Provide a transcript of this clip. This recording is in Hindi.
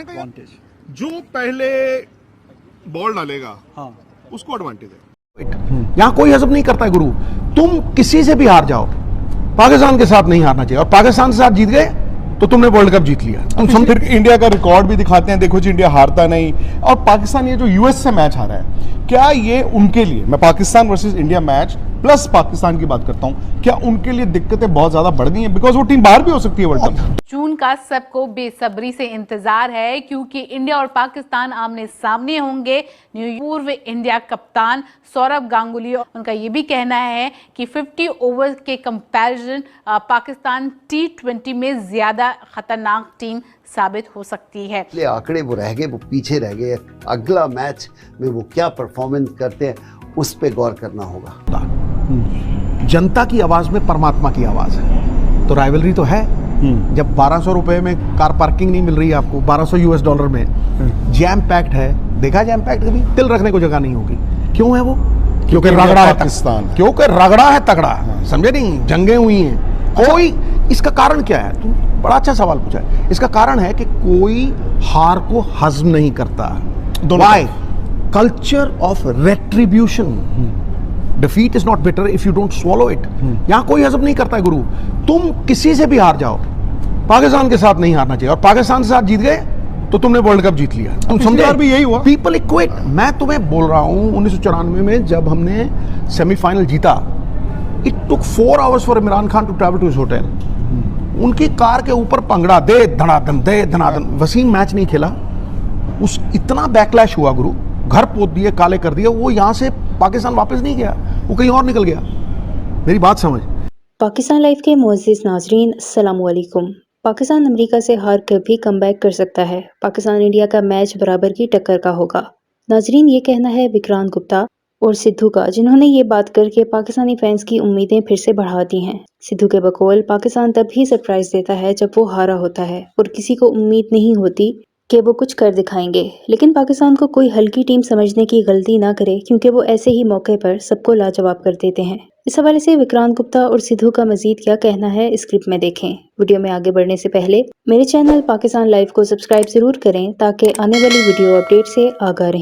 एडवांटेज। जो पहले बॉल डालेगा हाँ, उसको एडवांटेज है। यहाँ कोई हजम नहीं करता है गुरु। तुम किसी से भी हार जाओ, पाकिस्तान के साथ नहीं हारना चाहिए, और पाकिस्तान के साथ जीत गए तो तुमने वर्ल्ड कप जीत लिया। तुम हम फिर इंडिया का रिकॉर्ड भी दिखाते हैं, देखो जी इंडिया हारता नहीं। और पाकिस्तान ये जो यूएस से मैच हारा है, क्या ये उनके लिए, मैं Pakistan versus India match plus Pakistan की बात करता हूं, क्या उनके लिए दिक्कतें बहुत ज्यादा बढ़ गई हैं? बिकॉज वो टीम बाहर भी हो सकती है वर्ल्ड कप। जून का सबको बेसब्री से इंतजार है, क्योंकि इंडिया और पाकिस्तान आमने सामने होंगे। पूर्व इंडिया कप्तान सौरव गांगुली, उनका ये भी कहना है कि 50 ओवर के कंपैरिजन पाकिस्तान T20 में ज्यादा खतरनाक टीम साबित हो सकती है। इसलिए आंकड़े वो रह गए, वो पीछे रह गए। अगला मैच में वो क्या परफॉर्मेंस करते हैं उस पे गौर करना होगा। जनता की आवाज में परमात्मा की आवाज है, तो राइवलरी तो है। जब 1200 रुपए में कार पार्किंग नहीं मिल रही है आपको, 1200 US डॉलर में, जैम पैक्ड है, देखा जैम पैक्ड, कभी तिल रखने को जगह नहीं होगी। क्यों है वो? क्योंकि रगड़ा है पाकिस्तान, क्योंकि रगड़ा है तगड़ा, समझे नहीं, जंगें हुई हैं। कोई इसका कारण क्या है? तुम बड़ा अच्छा सवाल पूछा है। इसका कारण है कि कोई हार को हजम नहीं करता। Why? Culture of retribution. Defeat is not bitter if you don't swallow it. यहां कोई हजम नहीं करता है गुरु। तुम किसी से भी हार जाओ, पाकिस्तान के साथ नहीं हारना चाहिए, और पाकिस्तान के साथ जीत गए तो तुमने वर्ल्ड कप जीत लिया। तुम समझे? भी यही हुआ। People equate. मैं तुम्हें बोल रहा हूं, 1994 में जब हमने सेमीफाइनल जीता, it took 4 hours for Imran Khan to travel to his hotel. उनकी कार के ऊपर पंगड़ा दे धनाधन। वसीम मैच नहीं खेला, उस इतना बैकलैश हुआ गुरु, घर पोत दिए, काले कर दिए। वो यहाँ से पाकिस्तान वापस नहीं गया, वो कहीं और निकल गया। मेरी बात समझ। पाकिस्तान लाइव के मुअज़्ज़िज़ नाज़रीन, अस्सलाम वालेकुम। पाकिस्तान अमेरिका से हार कर भी कमबैक कर सकता है। पाकिस्तान इंडिया का मैच बराबर की टक्कर का होगा। नाज़रीन, ये कहना है विक्रांत गुप्ता और सिद्धू का, जिन्होंने ये बात करके पाकिस्तानी फैंस की उम्मीदें फिर से बढ़ा दी हैं। सिद्धू के बकौल पाकिस्तान तब ही सरप्राइज देता है जब वो हारा होता है और किसी को उम्मीद नहीं होती कि वो कुछ कर दिखाएंगे। लेकिन पाकिस्तान को कोई हल्की टीम समझने की गलती ना करे, क्योंकि वो ऐसे ही मौके पर सबको लाजवाब कर देते हैं। इस हवाले से विक्रांत गुप्ता और सिद्धू का मजीद क्या कहना है, इस क्लिप में देखें। वीडियो में आगे बढ़ने से पहले मेरे चैनल पाकिस्तान लाइव को सब्सक्राइब जरूर करें, ताकि आने वाली वीडियो अपडेट से आगाह रहें।